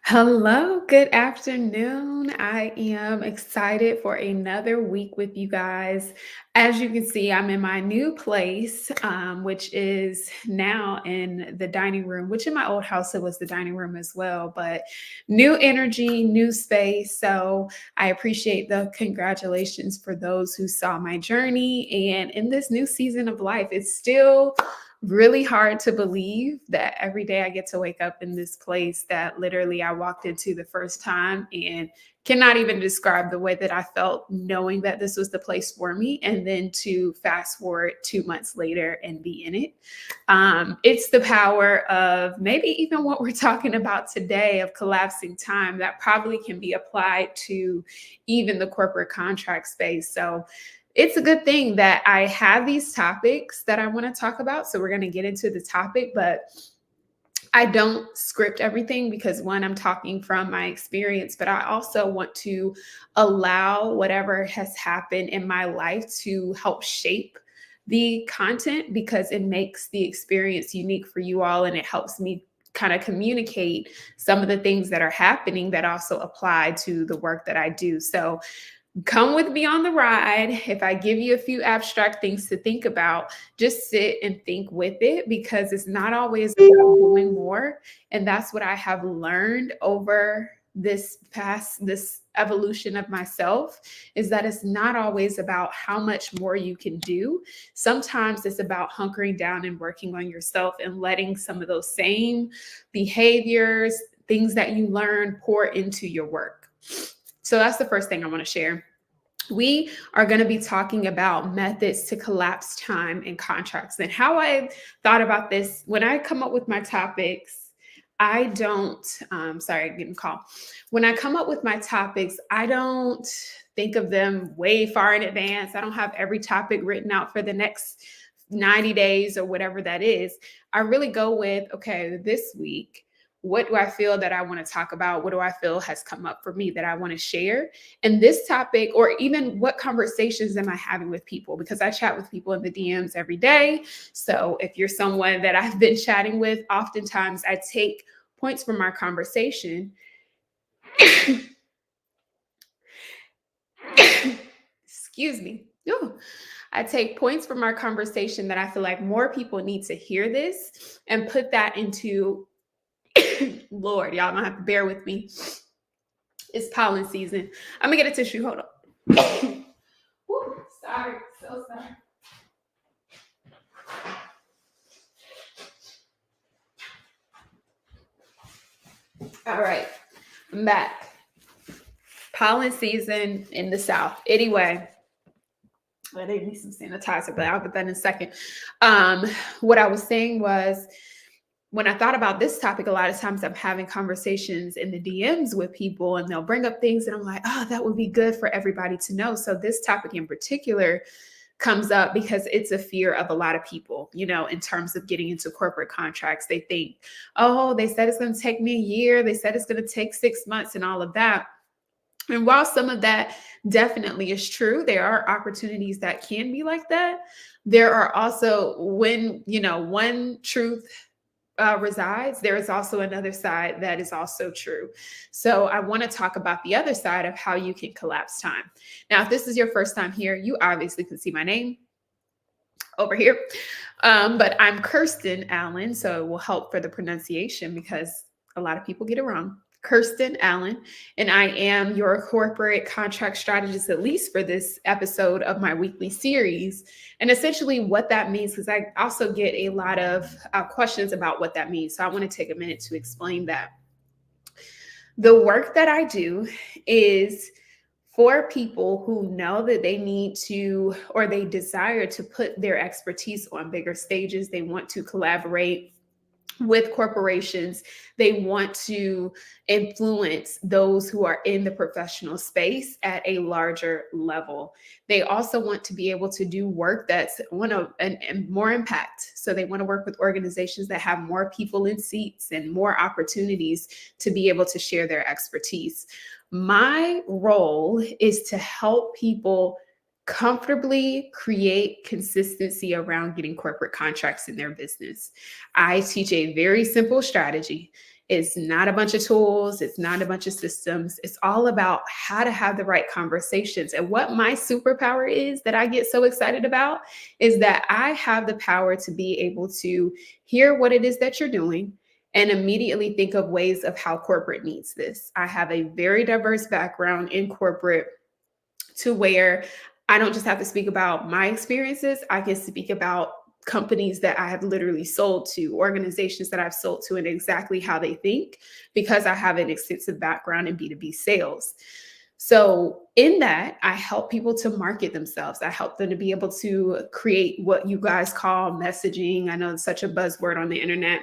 Hello, good afternoon. I am excited for another week with you guys. As you can see, I'm in my new place, which is now in the dining room, which in my old house, it was the dining room as well, but new energy, new space. So I appreciate the congratulations for those who saw my journey. And in this new season of life, it's still really hard to believe that every day I get to wake up in this place that literally I walked into the first time and cannot even describe the way that I felt knowing that this was the place for me. And then to fast forward 2 months later and be in it. It's the power of maybe even what we're talking about today of collapsing time that probably can be applied to even the corporate contract space. So it's a good thing that I have these topics that I want to talk about. So we're going to get into the topic, but I don't script everything because one, I'm talking from my experience, but I also want to allow whatever has happened in my life to help shape the content because it makes the experience unique for you all and it helps me kind of communicate some of the things that are happening that also apply to the work that I do. So come with me on the ride. If I give you a few abstract things to think about, just sit and think with it because it's not always about doing more. And that's what I have learned over this evolution of myself is that it's not always about how much more you can do. Sometimes it's about hunkering down and working on yourself and letting some of those same behaviors, things that you learn pour into your work. So that's the first thing I want to share. We are going to be talking about methods to collapse time in contracts and how I thought about this when I come up with my topics. I don't, sorry, getting a call. When I come up with my topics, I don't think of them way far in advance. I don't have every topic written out for the next 90 days or whatever that is. I really go with, okay, this week, what do I feel that I want to talk about? What do I feel has come up for me that I want to share? And this topic, or even what conversations am I having with people? Because I chat with people in the DMs every day. So if you're someone that I've been chatting with, oftentimes I take points from our conversation. Excuse me. Ooh. I take points from our conversation that I feel like more people need to hear this and put that into Lord, y'all gonna have to bear with me. It's pollen season. I'm gonna get a tissue. Hold on. Woo, sorry, so sorry. All right, I'm back. Pollen season in the South. Anyway, I need me some sanitizer, but I'll get that in a second. What I was saying was when I thought about this topic, a lot of times I'm having conversations in the DMs with people and they'll bring up things and I'm like, oh, that would be good for everybody to know. So this topic in particular comes up because it's a fear of a lot of people, in terms of getting into corporate contracts. They think, oh, they said it's going to take me a year. They said it's going to take 6 months and all of that. And while some of that definitely is true, there are opportunities that can be like that. There are also when, one truth resides, there is also another side that is also true. So I want to talk about the other side of how you can collapse time. Now, if this is your first time here, you obviously can see my name over here. But I'm Kirsten Allen, so it will help for the pronunciation because a lot of people get it wrong. Kirsten Allen, and I am your corporate contract strategist, at least for this episode of my weekly series. And essentially, what that means, because I also get a lot of questions about what that means. So I want to take a minute to explain that. The work that I do is for people who know that they need to or they desire to put their expertise on bigger stages. They want to collaborate with corporations. They want to influence those who are in the professional space at a larger level. They also want to be able to do work that's and more impact. So they want to work with organizations that have more people in seats and more opportunities to be able to share their expertise. My role is to help people comfortably create consistency around getting corporate contracts in their business. I teach a very simple strategy. It's not a bunch of tools, it's not a bunch of systems. It's all about how to have the right conversations. And what my superpower is that I get so excited about is that I have the power to be able to hear what it is that you're doing and immediately think of ways of how corporate needs this. I have a very diverse background in corporate to where I don't just have to speak about my experiences, I can speak about companies that I have literally sold to, organizations that I've sold to, and exactly how they think because I have an extensive background in B2B sales. So, in that, I help people to market themselves. I help them to be able to create what you guys call messaging. I know it's such a buzzword on the internet.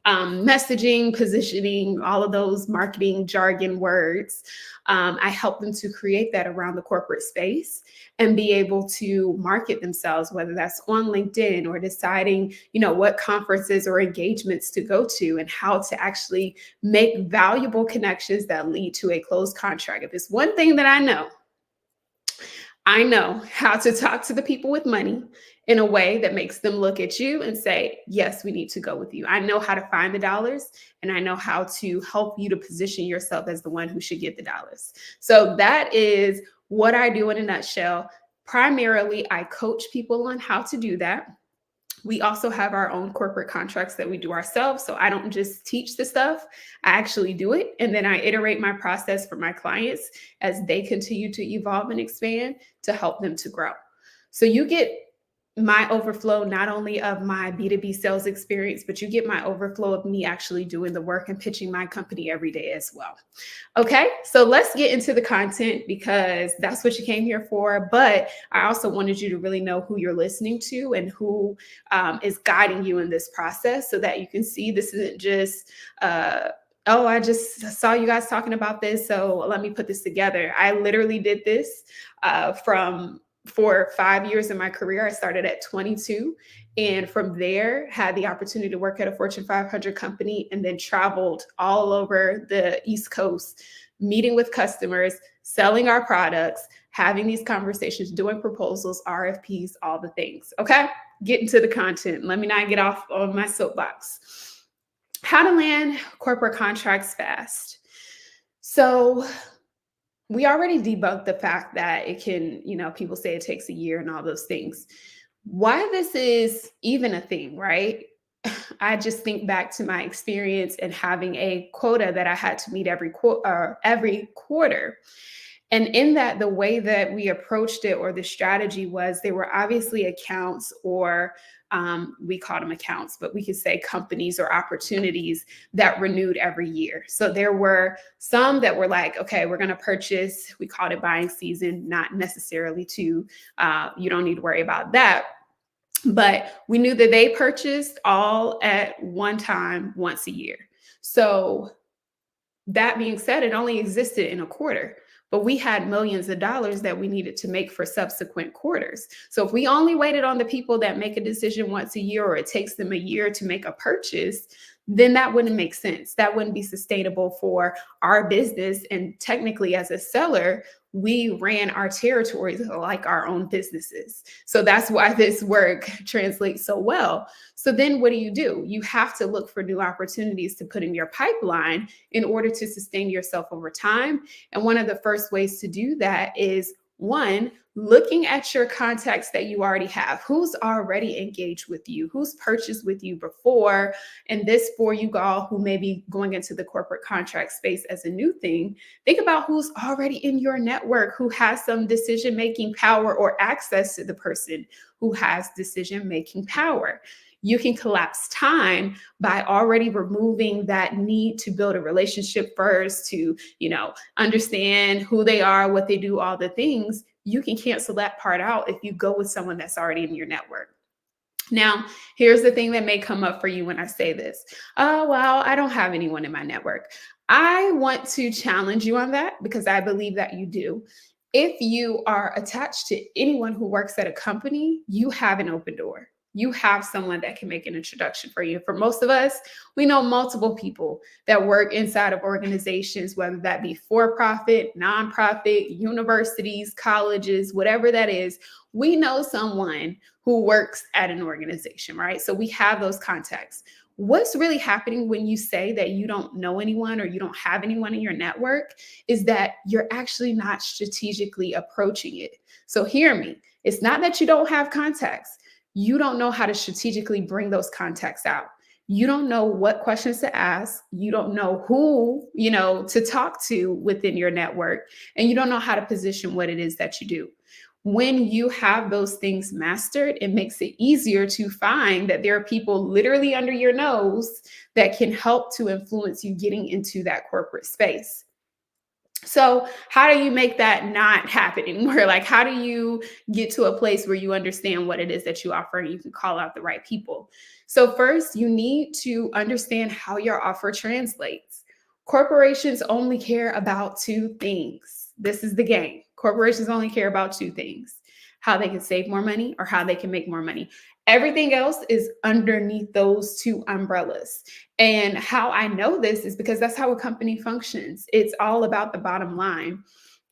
Messaging, positioning, all of those marketing jargon words. I help them to create that around the corporate space and be able to market themselves, whether that's on LinkedIn or deciding, what conferences or engagements to go to and how to actually make valuable connections that lead to a closed contract. If it's one thing that I know how to talk to the people with money in a way that makes them look at you and say, yes, we need to go with you. I know how to find the dollars and I know how to help you to position yourself as the one who should get the dollars. So that is what I do in a nutshell. Primarily, I coach people on how to do that. We also have our own corporate contracts that we do ourselves. So I don't just teach the stuff, I actually do it. And then I iterate my process for my clients as they continue to evolve and expand to help them to grow. So you get my overflow not only of my B2B sales experience, but you get my overflow of me actually doing the work and pitching my company every day as well. Okay, so let's get into the content because that's what you came here for. But I also wanted you to really know who you're listening to and who is guiding you in this process so that you can see this isn't just, oh, I just saw you guys talking about this, so let me put this together. I literally did this for 5 years in my career. I started at 22 and from there had the opportunity to work at a Fortune 500 company and then traveled all over the East Coast, meeting with customers, selling our products, having these conversations, doing proposals, RFPs, all the things. Okay, getting to the content. Let me not get off on my soapbox. How to land corporate contracts fast. So we already debunked the fact that it can, people say it takes a year and all those things. Why this is even a thing, right? I just think back to my experience and having a quota that I had to meet every quarter. And in that, the way that we approached it or the strategy was there were obviously accounts or we called them accounts, but we could say companies or opportunities that renewed every year. So there were some that were like, okay, we're going to purchase, we called it buying season, not necessarily you don't need to worry about that. But we knew that they purchased all at one time, once a year. So that being said, it only existed in a quarter, but we had millions of dollars that we needed to make for subsequent quarters. So if we only waited on the people that make a decision once a year, or it takes them a year to make a purchase, then that wouldn't make sense. That wouldn't be sustainable for our business. And technically, as a seller, we ran our territories like our own businesses. So that's why this work translates so well. So then what do? You have to look for new opportunities to put in your pipeline in order to sustain yourself over time. And one of the first ways to do that is one, looking at your contacts that you already have. Who's already engaged with you? Who's purchased with you before? And this for you all who may be going into the corporate contract space as a new thing, think about who's already in your network, who has some decision-making power or access to the person who has decision-making power. You can collapse time by already removing that need to build a relationship first, to, understand who they are, what they do, all the things. You can cancel that part out if you go with someone that's already in your network. Now, here's the thing that may come up for you when I say this. Oh, well, I don't have anyone in my network. I want to challenge you on that because I believe that you do. If you are attached to anyone who works at a company, you have an open door. You have someone that can make an introduction for you. For most of us, we know multiple people that work inside of organizations, whether that be for-profit, nonprofit, universities, colleges, whatever that is. We know someone who works at an organization, right? So we have those contacts. What's really happening when you say that you don't know anyone or you don't have anyone in your network is that you're actually not strategically approaching it. So hear me. It's not that you don't have contacts. You don't know how to strategically bring those contacts out. You don't know what questions to ask. You don't know who, to talk to within your network, and you don't know how to position what it is that you do. When you have those things mastered, it makes it easier to find that there are people literally under your nose that can help to influence you getting into that corporate space. So, how do you make that not happen anymore? Like, how do you get to a place where you understand what it is that you offer and you can call out the right people? So, first, you need to understand how your offer translates. Corporations only care about two things. This is the game. Corporations only care about two things: how they can save more money or how they can make more money. Everything else is underneath those two umbrellas. And how I know this is because that's how a company functions. It's all about the bottom line.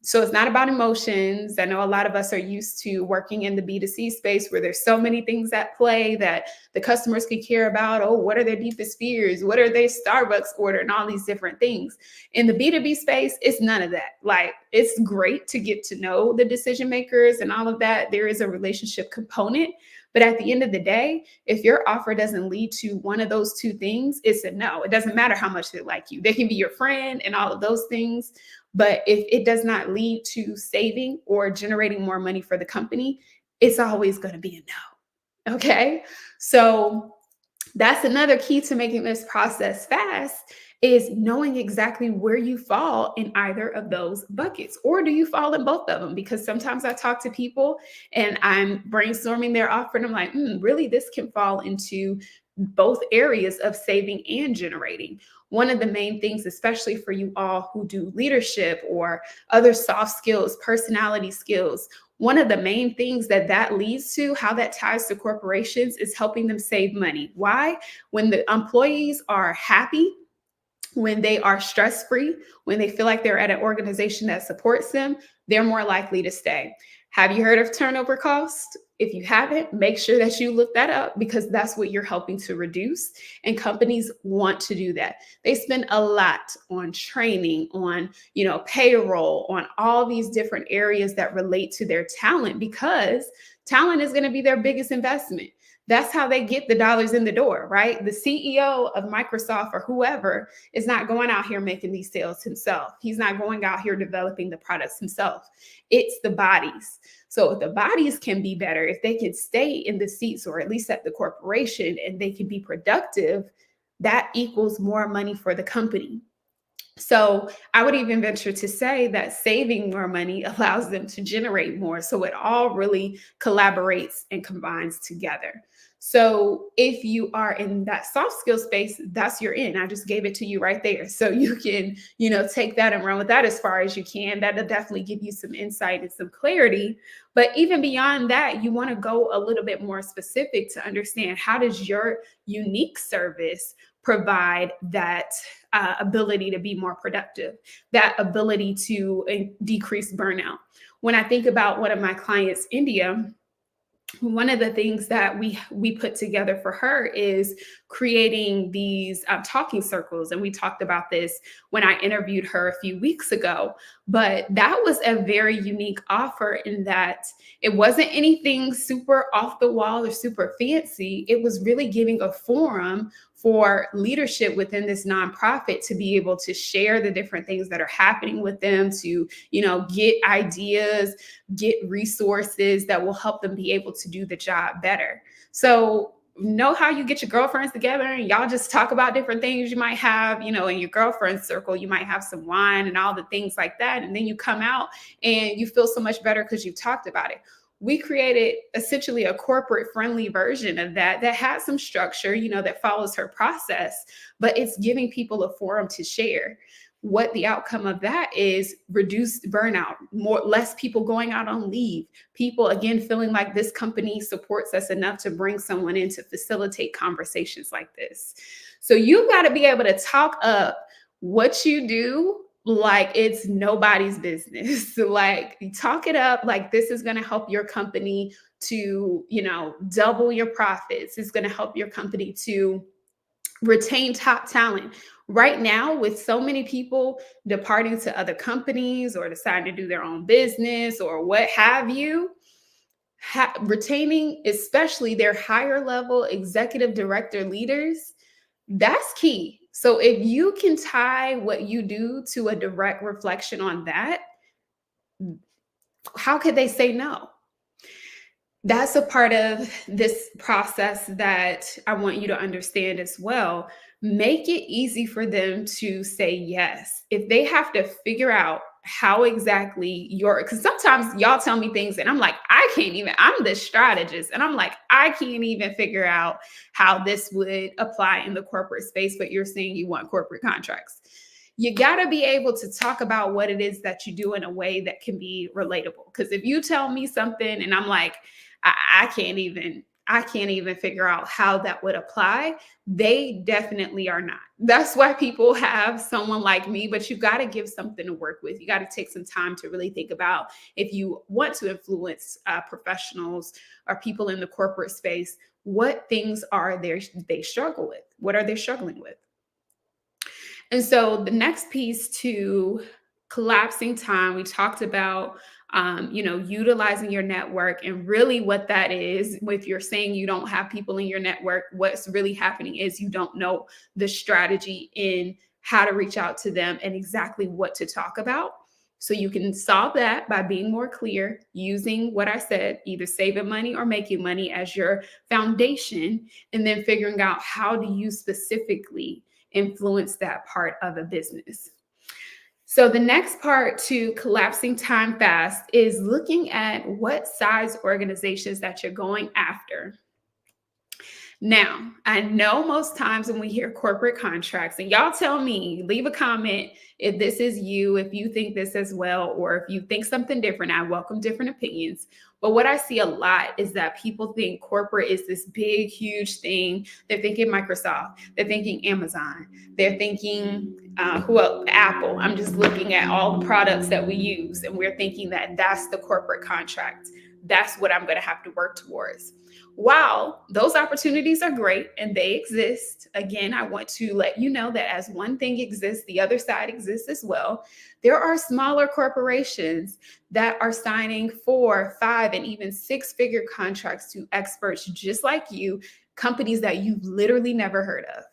So it's not about emotions. I know a lot of us are used to working in the B2C space where there's so many things at play that the customers could care about. Oh, what are their deepest fears? What are their Starbucks order? And all these different things. In the B2B space, it's none of that. Like, it's great to get to know the decision makers and all of that. There is a relationship component. But at the end of the day, if your offer doesn't lead to one of those two things, it's a no. It doesn't matter how much they like you. They can be your friend and all of those things. But if it does not lead to saving or generating more money for the company, it's always going to be a no. Okay. So that's another key to making this process fast, is knowing exactly where you fall in either of those buckets. Or do you fall in both of them? Because sometimes I talk to people and I'm brainstorming their offer and I'm like, really, this can fall into both areas of saving and generating. One of the main things, especially for you all who do leadership or other soft skills, personality skills, one of the main things that leads to, how that ties to corporations, is helping them save money. Why? When the employees are happy, when they are stress free, when they feel like they're at an organization that supports them, they're more likely to stay. Have you heard of turnover cost? If you haven't, make sure that you look that up, because that's what you're helping to reduce. And companies want to do that. They spend a lot on training, on, payroll, on all these different areas that relate to their talent, because talent is going to be their biggest investment. That's how they get the dollars in the door, right? The CEO of Microsoft or whoever is not going out here making these sales himself. He's not going out here developing the products himself. It's the bodies. So if the bodies can be better, if they can stay in the seats or at least at the corporation, and they can be productive, that equals more money for the company. So I would even venture to say that saving more money allows them to generate more. So it all really collaborates and combines together. So if you are in that soft skill space, that's your in. I just gave it to you right there. So you can, take that and run with that as far as you can. That'll definitely give you some insight and some clarity. But even beyond that, you want to go a little bit more specific to understand, how does your unique service provide that ability to be more productive, that ability to decrease burnout. When I think about one of my clients, India, one of the things that we put together for her is creating these talking circles, and we talked about this when I interviewed her a few weeks ago. But that was a very unique offer in that it wasn't anything super off the wall or super fancy. It was really giving a forum for leadership within this nonprofit to be able to share the different things that are happening with them, to get ideas, get resources that will help them be able to do the job better. So know how you get your girlfriends together and y'all just talk about different things you might have, in your girlfriend circle. You might have some wine and all the things like that. And then you come out and you feel so much better because you've talked about it. We created essentially a corporate friendly version of that had some structure, that follows her process, but it's giving people a forum to share. What the outcome of that is: reduced burnout, less people going out on leave, people again feeling like this company supports us enough to bring someone in to facilitate conversations like this. So you've got to be able to talk up what you do like it's nobody's business. Like, talk it up like this is going to help your company to, double your profits. It's going to help your company to Retain top talent. Right now, with so many people departing to other companies or deciding to do their own business or what have you, retaining, especially their higher level executive director leaders, that's key. So if you can tie what you do to a direct reflection on that, how could they say no? That's a part of this process that I want you to understand as well. Make it easy for them to say yes. If they have to figure out how exactly because sometimes y'all tell me things and I'm like, I can't even, I'm the strategist. And I'm like, I can't even figure out how this would apply in the corporate space, but you're saying you want corporate contracts. You got to be able to talk about what it is that you do in a way that can be relatable. Because if you tell me something and I'm like, I can't even figure out how that would apply. They definitely are not. That's why people have someone like me, but you got to give something to work with. You got to take some time to really think about if you want to influence professionals or people in the corporate space, what things are they struggle with? What are they struggling with? And so the next piece to collapsing time, we talked about, utilizing your network and really what that is. If you're saying you don't have people in your network, what's really happening is you don't know the strategy in how to reach out to them and exactly what to talk about. So you can solve that by being more clear, using what I said, either saving money or making money as your foundation, and then figuring out how do you specifically influence that part of a business. So the next part to collapsing time fast is looking at what size organizations that you're going after. Now, I know most times when we hear corporate contracts, and y'all tell me, leave a comment if this is you, if you think this as well, or if you think something different. I welcome different opinions. But what I see a lot is that people think corporate is this big, huge thing. They're thinking Microsoft, they're thinking Amazon, they're thinking Apple. I'm just looking at all the products that we use, and we're thinking that that's the corporate contract. That's what I'm going to have to work towards. While those opportunities are great and they exist, again, I want to let you know that as one thing exists, the other side exists as well. There are smaller corporations that are signing 4, 5, and even 6-figure contracts to experts just like you, companies that you've literally never heard of.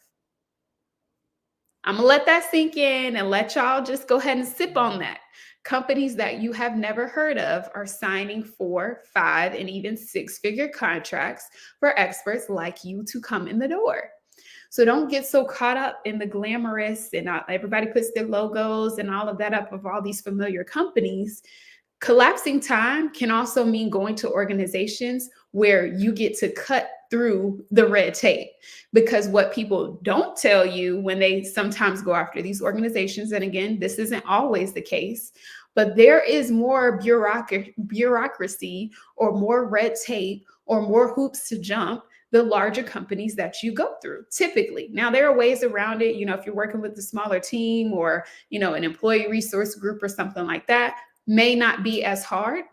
I'm going to let that sink in and let y'all just go ahead and sip on that. Companies that you have never heard of are signing 4, 5, and even 6-figure contracts for experts like you to come in the door. So don't get so caught up in the glamorous and everybody puts their logos and all of that up of all these familiar companies. Collapsing time can also mean going to organizations where you get to cut through the red tape, because what people don't tell you when they sometimes go after these organizations, and again, this isn't always the case, but there is more bureaucracy or more red tape or more hoops to jump the larger companies that you go through typically. Now, there are ways around it. If you're working with a smaller team or, an employee resource group or something like that, may not be as hard.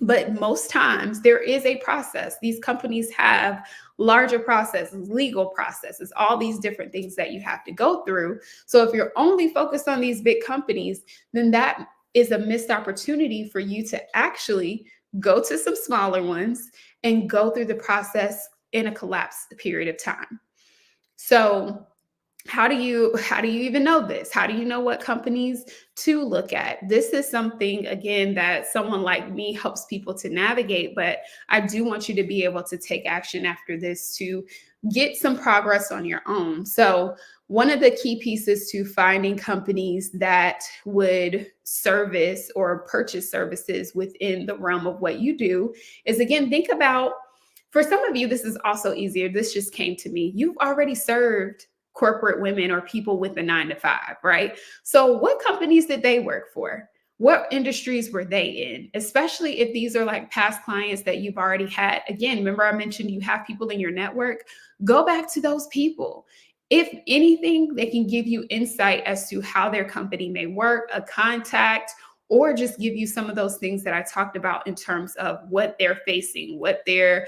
But most times there is a process. These companies have larger processes, legal processes, all these different things that you have to go through. So if you're only focused on these big companies, then that is a missed opportunity for you to actually go to some smaller ones and go through the process in a collapsed period of time. So how do you even know this? How do you know what companies to look at? This is something, again, that someone like me helps people to navigate, but I do want you to be able to take action after this to get some progress on your own. So one of the key pieces to finding companies that would service or purchase services within the realm of what you do is, again, think about, for some of you, this is also easier. This just came to me. You've already served corporate women or people with a 9-to-5, right? So what companies did they work for? What industries were they in? Especially if these are like past clients that you've already had. Again, remember I mentioned you have people in your network. Go back to those people. If anything, they can give you insight as to how their company may work, a contact, or just give you some of those things that I talked about in terms of what they're facing, what their,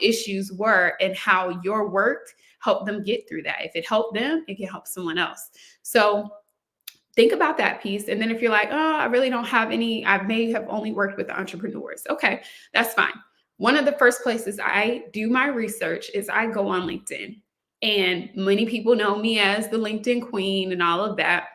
issues were, and how your work help them get through that. If it helped them, it can help someone else. So think about that piece. And then if you're like, oh, I really don't have any, I may have only worked with entrepreneurs. Okay, that's fine. One of the first places I do my research is I go on LinkedIn. And many people know me as the LinkedIn queen and all of that.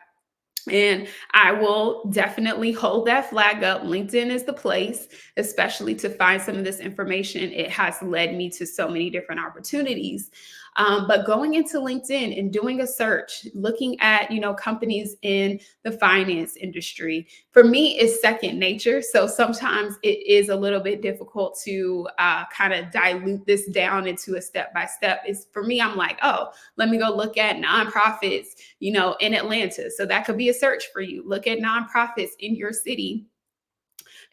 And I will definitely hold that flag up. LinkedIn is the place, especially to find some of this information. It has led me to so many different opportunities. But going into LinkedIn and doing a search, looking at, companies in the finance industry, for me is second nature. So sometimes it is a little bit difficult to kind of dilute this down into a step by step. Is for me, I'm like, oh, let me go look at nonprofits, in Atlanta. So that could be a search for you. Look at nonprofits in your city.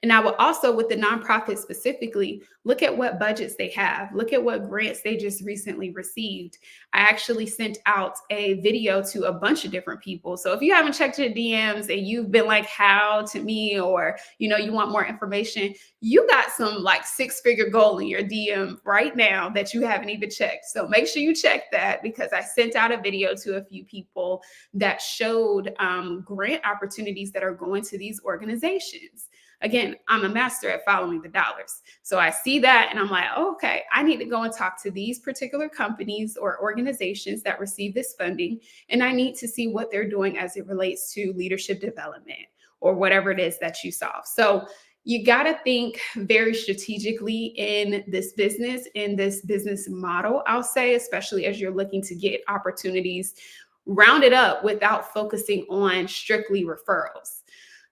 And I will also, with the nonprofit specifically, look at what budgets they have, look at what grants they just recently received. I actually sent out a video to a bunch of different people. So if you haven't checked your DMs and you've been like, how to me, or, you want more information, you got some like 6-figure goal in your DM right now that you haven't even checked. So make sure you check that, because I sent out a video to a few people that showed grant opportunities that are going to these organizations. Again, I'm a master at following the dollars. So I see that and I'm like, oh, okay, I need to go and talk to these particular companies or organizations that receive this funding. And I need to see what they're doing as it relates to leadership development or whatever it is that you solve. So you got to think very strategically in this business model, I'll say, especially as you're looking to get opportunities rounded up without focusing on strictly referrals.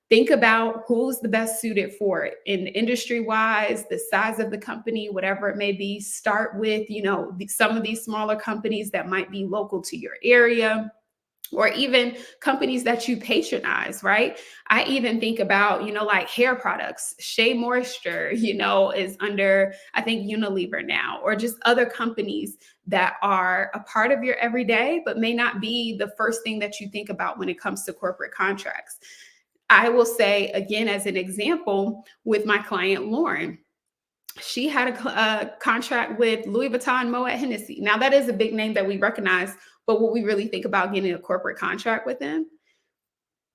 Think about who's the best suited for it in industry wise, the size of the company, whatever it may be. Start with, some of these smaller companies that might be local to your area, or even companies that you patronize, right? I even think about, like hair products. Shea Moisture, is under, I think, Unilever now, or just other companies that are a part of your everyday, but may not be the first thing that you think about when it comes to corporate contracts. I will say, again, as an example, with my client, Lauren, she had a contract with Louis Vuitton, Moet Hennessy. Now, that is a big name that we recognize, but would we really think about getting a corporate contract with them?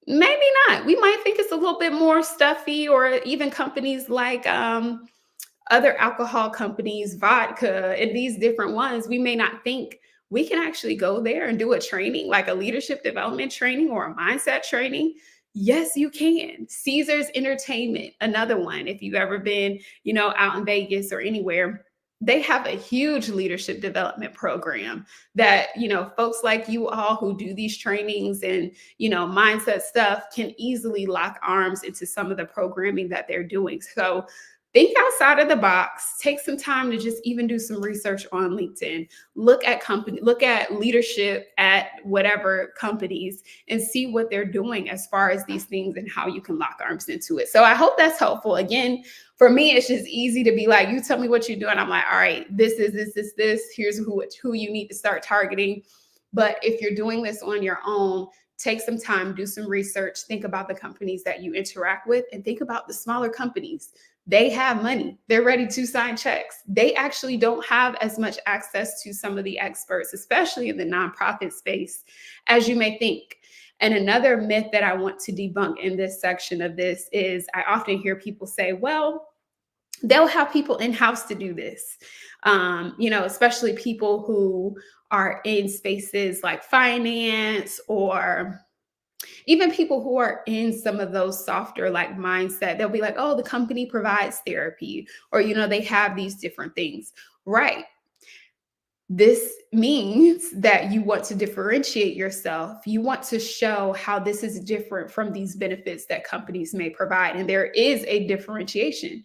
Maybe not. We might think it's a little bit more stuffy, or even companies like other alcohol companies, vodka, and these different ones. We may not think we can actually go there and do a training, like a leadership development training or a mindset training. Yes, you can. Caesars Entertainment, another one. If you've ever been, out in Vegas or anywhere, they have a huge leadership development program that, folks like you all who do these trainings and, mindset stuff can easily lock arms into some of the programming that they're doing. So think outside of the box, take some time to just even do some research on LinkedIn, look at leadership at whatever companies and see what they're doing as far as these things and how you can lock arms into it. So I hope that's helpful. Again, for me, it's just easy to be like, you tell me what you're doing. I'm like, all right, this is this. Here's who you need to start targeting. But if you're doing this on your own, take some time, do some research, think about the companies that you interact with, and think about the smaller companies. They have money. They're ready to sign checks. They actually don't have as much access to some of the experts, especially in the nonprofit space, as you may think. And another myth that I want to debunk in this section of this is I often hear people say, well, they'll have people in-house to do this. Especially people who are in spaces like finance, or even people who are in some of those softer like mindset. They'll be like, oh, the company provides therapy, or, they have these different things. Right. This means that you want to differentiate yourself. You want to show how this is different from these benefits that companies may provide. And there is a differentiation.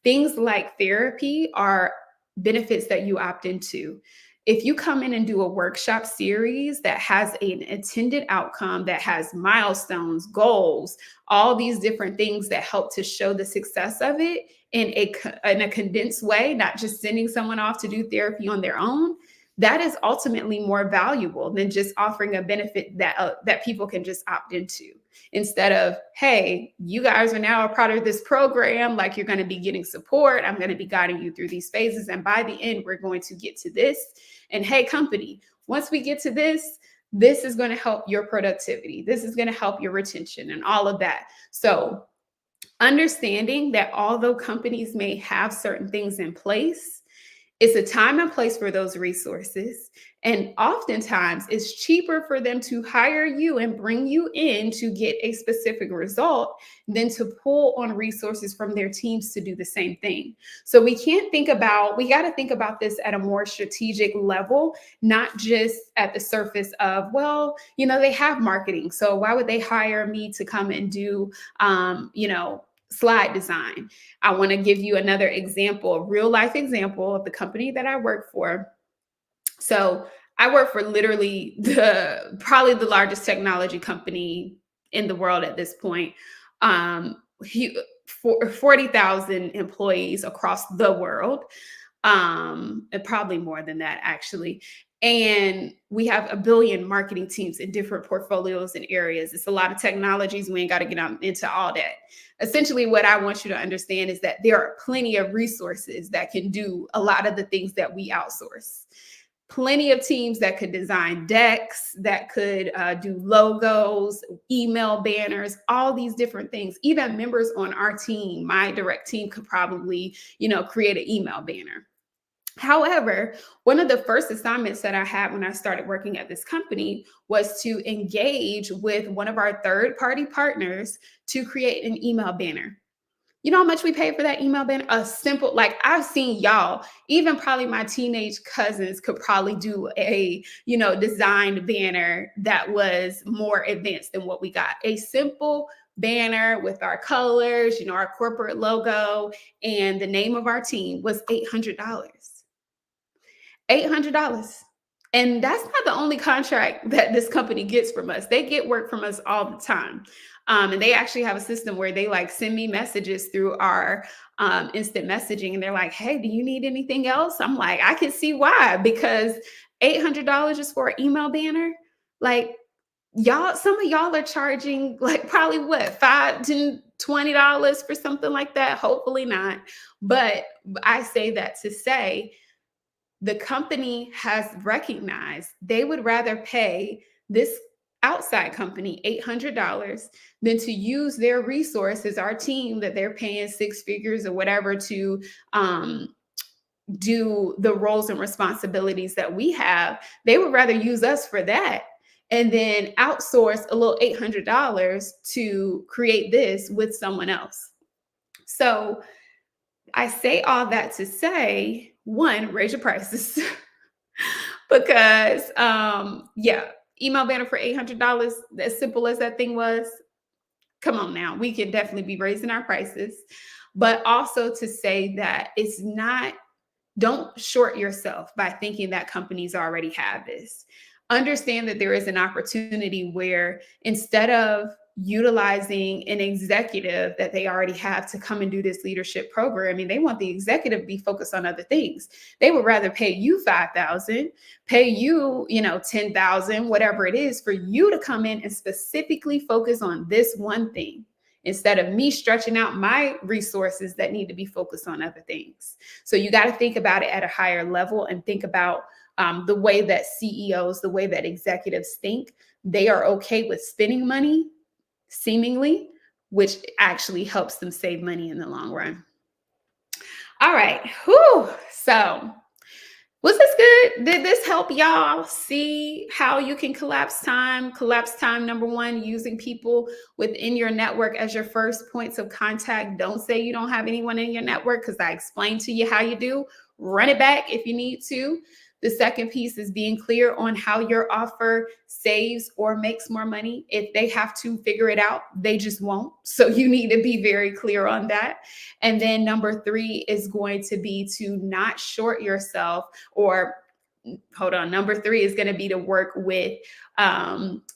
Things like therapy are benefits that you opt into. If you come in and do a workshop series that has an intended outcome, that has milestones, goals, all these different things that help to show the success of it in a condensed way, not just sending someone off to do therapy on their own, that is ultimately more valuable than just offering a benefit that people can just opt into. Instead of, hey, you guys are now a part of this program, like you're going to be getting support. I'm going to be guiding you through these phases. And by the end, we're going to get to this. And hey, company, once we get to this, this is going to help your productivity. This is going to help your retention and all of that. So understanding that although companies may have certain things in place, it's a time and place for those resources. And oftentimes it's cheaper for them to hire you and bring you in to get a specific result than to pull on resources from their teams to do the same thing. So we got to think about this at a more strategic level, not just at the surface of, well, they have marketing. So why would they hire me to come and do, slide design? I want to give you another example, a real life example of the company that I work for. So I work for literally probably the largest technology company in the world at this point. 40,000 employees across the world. And probably more than that, actually. And we have a billion marketing teams in different portfolios and areas. It's a lot of technologies. We ain't got to get into all that. Essentially, what I want you to understand is that there are plenty of resources that can do a lot of the things that we outsource. Plenty of teams that could design decks, that could do logos, email banners, all these different things. Even members on our team, my direct team, could probably, create an email banner. However, one of the first assignments that I had when I started working at this company was to engage with one of our third-party partners to create an email banner. You know how much we paid for that email banner? A simple, like I've seen y'all, even probably my teenage cousins could probably do a, designed banner that was more advanced than what we got. A simple banner with our colors, our corporate logo, and the name of our team was $800. $800. And that's not the only contract that this company gets from us. They get work from us all the time. And they actually have a system where they send me messages through our instant messaging. And they're like, hey, do you need anything else? I'm like, I can see why, because $800 is for an email banner. Like some of y'all are charging probably what, $5 to $20 for something like that. Hopefully not. But I say that to say, the company has recognized they would rather pay this outside company $800 than to use their resources, our team that they're paying six figures or whatever to do the roles and responsibilities that we have. They would rather use us for that and then outsource a little $800 to create this with someone else. So I say all that to say, one, raise your prices because, email banner for $800, as simple as that thing was, come on now, we can definitely be raising our prices. But also to say that don't short yourself by thinking that companies already have this. Understand that there is an opportunity where instead of utilizing an executive that they already have to come and do this leadership program, they want the executive to be focused on other things. They would rather pay you $5,000, pay you, $10,000, whatever it is, for you to come in and specifically focus on this one thing, instead of me stretching out my resources that need to be focused on other things. So you got to think about it at a higher level and think about the way that CEOs, the way that executives think. They are okay with spending money, seemingly, which actually helps them save money in the long run. All right. Whew. So was this good? Did this help y'all see how you can collapse time? Collapse time, number one, using people within your network as your first points of contact. Don't say you don't have anyone in your network, because I explained to you how you do. Run it back if you need to. The second piece is being clear on how your offer saves or makes more money. If they have to figure it out, they just won't. So you need to be very clear on that. And then number three is going to be to not short yourself, number three is going to be to work with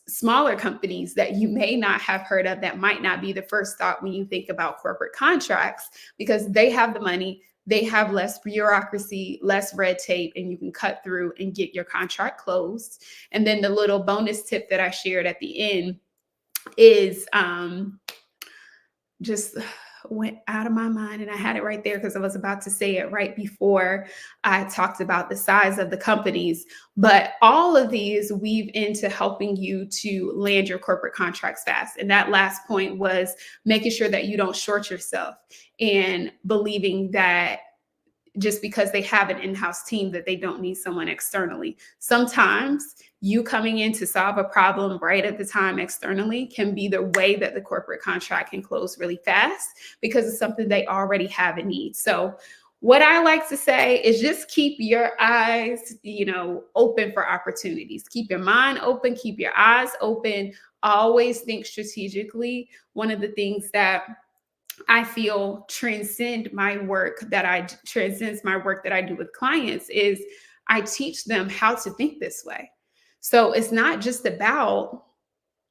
smaller companies that you may not have heard of, that might not be the first thought when you think about corporate contracts, because they have the money. They have less bureaucracy, less red tape, and you can cut through and get your contract closed. And then the little bonus tip that I shared at the end is just went out of my mind, and I had it right there because I was about to say it right before I talked about the size of the companies. But all of these weave into helping you to land your corporate contracts fast. And that last point was making sure that you don't short yourself and believing that just because they have an in-house team that they don't need someone externally. Sometimes you coming in to solve a problem right at the time externally can be the way that the corporate contract can close really fast because it's something they already have a need. So what I like to say is just keep your eyes, open for opportunities. Keep your mind open, keep your eyes open. Always think strategically. One of the things that I feel transcends my work that I do with clients is I teach them how to think this way. So it's not just about,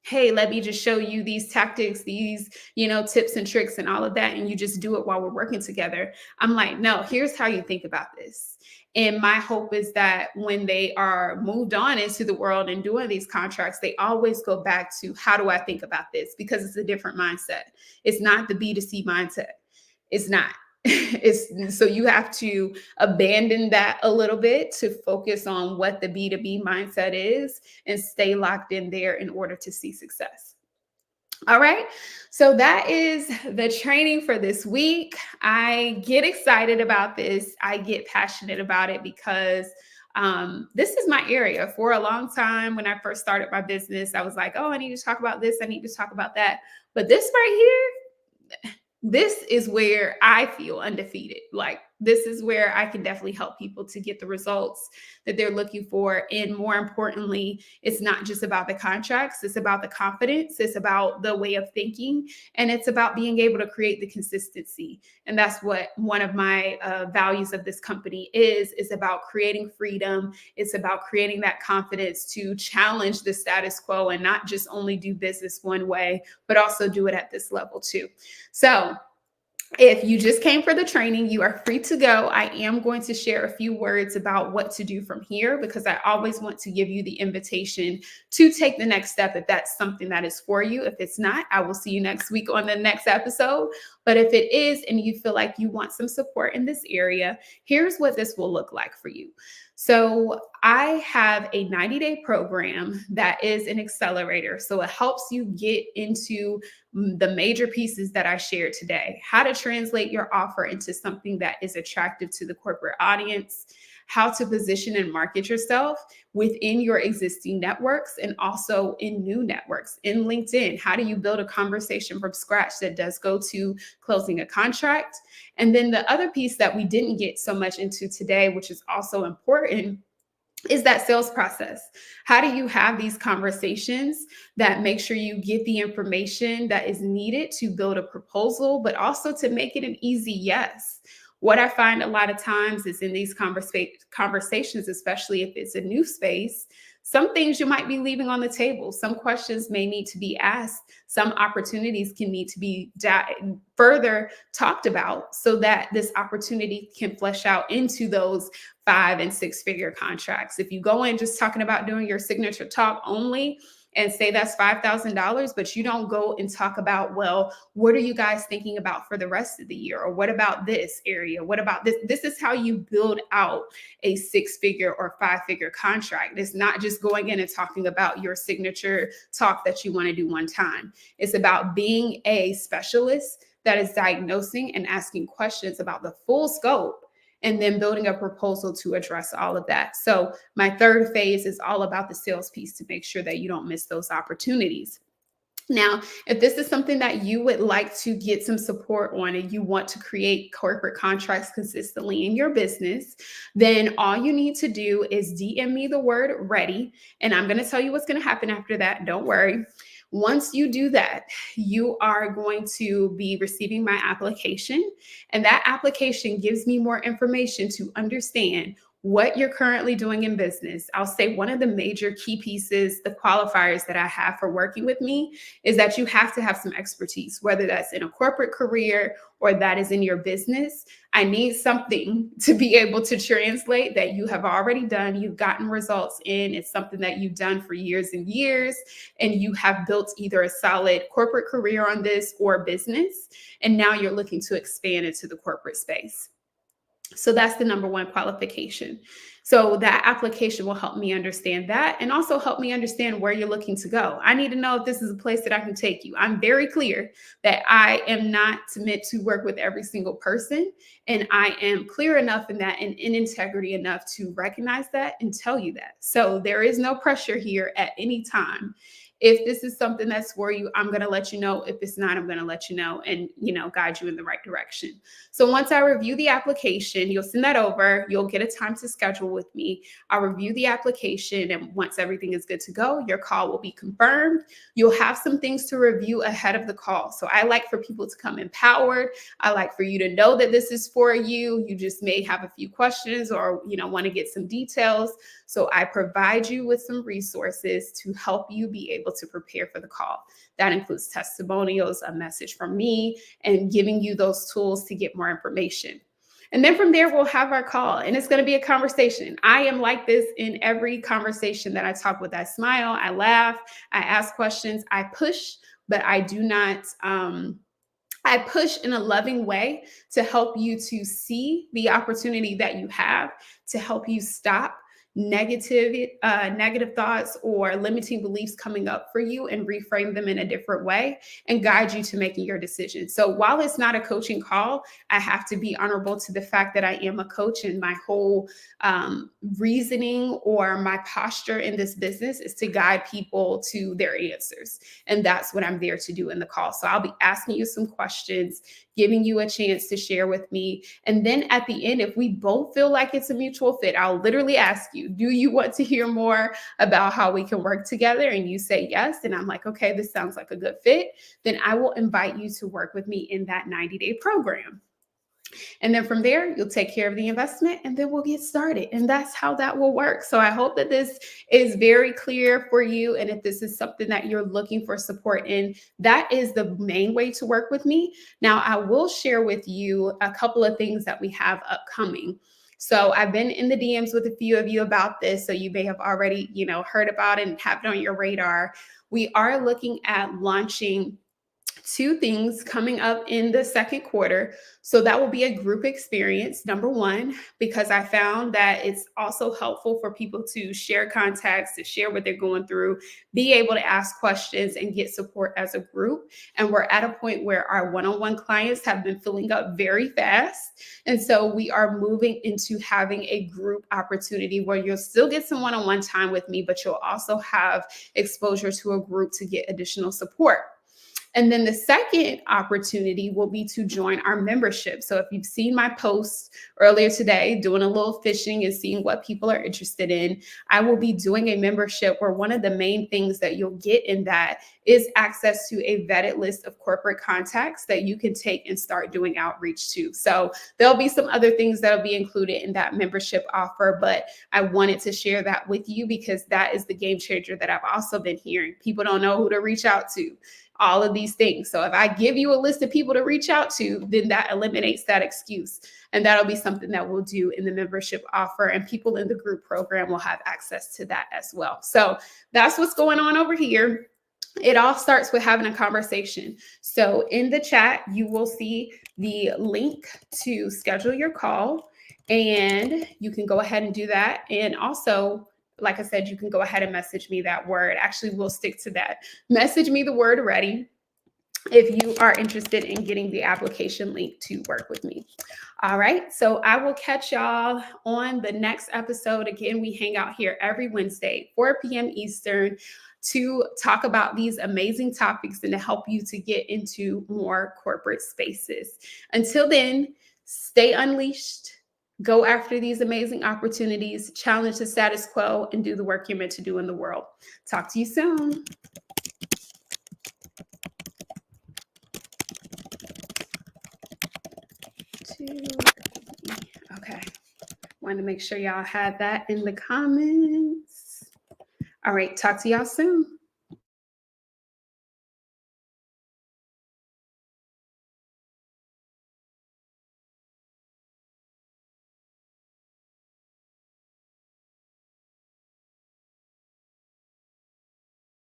hey, let me just show you these tactics, these, tips and tricks and all of that, and you just do it while we're working together. I'm like, no, here's how you think about this. And my hope is that when they are moved on into the world and doing these contracts, they always go back to how do I think about this? Because it's a different mindset. It's not the B2C mindset. It's not. So you have to abandon that a little bit to focus on what the B2B mindset is and stay locked in there in order to see success. All right. So that is the training for this week. I get excited about this. I get passionate about it because this is my area. For a long time, when I first started my business, I was like, oh, I need to talk about this. I need to talk about that. But this right here, this is where I feel undefeated. Like, this is where I can definitely help people to get the results that they're looking for. And more importantly, it's not just about the contracts, it's about the confidence, it's about the way of thinking, and it's about being able to create the consistency. And that's what one of my values of this company is about creating freedom. It's about creating that confidence to challenge the status quo and not just only do business one way, but also do it at this level too. So if you just came for the training, you are free to go. I am going to share a few words about what to do from here because I always want to give you the invitation to take the next step if that's something that is for you. If it's not, I will see you next week on the next episode. But if it is and you feel like you want some support in this area, here's what this will look like for you. So I have a 90-day program that is an accelerator. So it helps you get into the major pieces that I shared today: how to translate your offer into something that is attractive to the corporate audience, how to position and market yourself within your existing networks and also in new networks. In LinkedIn, how do you build a conversation from scratch that does go to closing a contract? And then the other piece that we didn't get so much into today, which is also important, is that sales process. How do you have these conversations that make sure you get the information that is needed to build a proposal, but also to make it an easy yes? What I find a lot of times is in these conversations, especially if it's a new space, some things you might be leaving on the table. Some questions may need to be asked. Some opportunities can need to be further talked about so that this opportunity can flesh out into those 5 and 6 figure contracts. If you go in just talking about doing your signature talk only and say that's $5,000, but you don't go and talk about, well, what are you guys thinking about for the rest of the year? Or what about this area? What about this? This is how you build out a 6-figure or 5-figure contract. It's not just going in and talking about your signature talk that you want to do one time. It's about being a specialist that is diagnosing and asking questions about the full scope and then building a proposal to address all of that. So my third phase is all about the sales piece to make sure that you don't miss those opportunities. Now, if this is something that you would like to get some support on and you want to create corporate contracts consistently in your business, then all you need to do is DM me the word ready. And I'm going to tell you what's going to happen after that. Don't worry. Once you do that, you are going to be receiving my application, and that application gives me more information to understand what you're currently doing in business. I'll say one of the major key pieces, the qualifiers that I have for working with me, is that you have to have some expertise, whether that's in a corporate career or that is in your business. I need something to be able to translate that you have already done, you've gotten results in. It's something that you've done for years and years, and you have built either a solid corporate career on this or business, and now you're looking to expand into the corporate space. So that's the number one qualification. So that application will help me understand that and also help me understand where you're looking to go. I need to know if this is a place that I can take you. I'm very clear that I am not meant to work with every single person. And I am clear enough in that and in integrity enough to recognize that and tell you that. So there is no pressure here at any time. If this is something that's for you, I'm going to let you know. If it's not, I'm going to let you know and, guide you in the right direction. So once I review the application, you'll send that over. You'll get a time to schedule with me. I'll review the application. And once everything is good to go, your call will be confirmed. You'll have some things to review ahead of the call. So I like for people to come empowered. I like for you to know that this is for you. You just may have a few questions or, want to get some details. So I provide you with some resources to help you be able to prepare for the call. That includes testimonials, a message from me, and giving you those tools to get more information. And then from there, we'll have our call, and it's going to be a conversation. I am like this in every conversation that I talk with. I smile, I laugh, I ask questions, I push, but I do not. I push in a loving way to help you to see the opportunity that you have, to help you stop negative thoughts or limiting beliefs coming up for you and reframe them in a different way and guide you to making your decision. So while it's not a coaching call, I have to be honorable to the fact that I am a coach, and my whole reasoning or my posture in this business is to guide people to their answers. And that's what I'm there to do in the call. So I'll be asking you some questions, giving you a chance to share with me. And then at the end, if we both feel like it's a mutual fit, I'll literally ask you, do you want to hear more about how we can work together? And you say yes. And I'm like, okay, this sounds like a good fit. Then I will invite you to work with me in that 90-day program. And then from there, you'll take care of the investment and then we'll get started. And that's how that will work. So I hope that this is very clear for you. And if this is something that you're looking for support in, that is the main way to work with me. Now, I will share with you a couple of things that we have upcoming. So I've been in the DMs with a few of you about this. So you may have already, heard about it and have it on your radar. We are looking at launching two things coming up in the second quarter. So that will be a group experience, number one, because I found that it's also helpful for people to share contacts, to share what they're going through, be able to ask questions and get support as a group. And we're at a point where our one-on-one clients have been filling up very fast. And so we are moving into having a group opportunity where you'll still get some one-on-one time with me, but you'll also have exposure to a group to get additional support. And then the second opportunity will be to join our membership. So if you've seen my post earlier today, doing a little fishing and seeing what people are interested in, I will be doing a membership where one of the main things that you'll get in that is access to a vetted list of corporate contacts that you can take and start doing outreach to. So there'll be some other things that'll be included in that membership offer, but I wanted to share that with you because that is the game changer that I've also been hearing. People don't know who to reach out to. All of these things. So if I give you a list of people to reach out to, then that eliminates that excuse. And that'll be something that we'll do in the membership offer, and people in the group program will have access to that as well. So that's what's going on over here. It all starts with having a conversation. So in the chat, you will see the link to schedule your call, and you can go ahead and do that. And also, like I said, you can go ahead and message me that word. Actually, we'll stick to that. Message me the word ready if you are interested in getting the application link to work with me. All right. So I will catch y'all on the next episode. Again, we hang out here every Wednesday, 4 p.m. Eastern, to talk about these amazing topics and to help you to get into more corporate spaces. Until then, stay unleashed. Go after these amazing opportunities, challenge the status quo, and do the work you're meant to do in the world. Talk to you soon. Okay. Wanted to make sure y'all had that in the comments. All right, talk to y'all soon.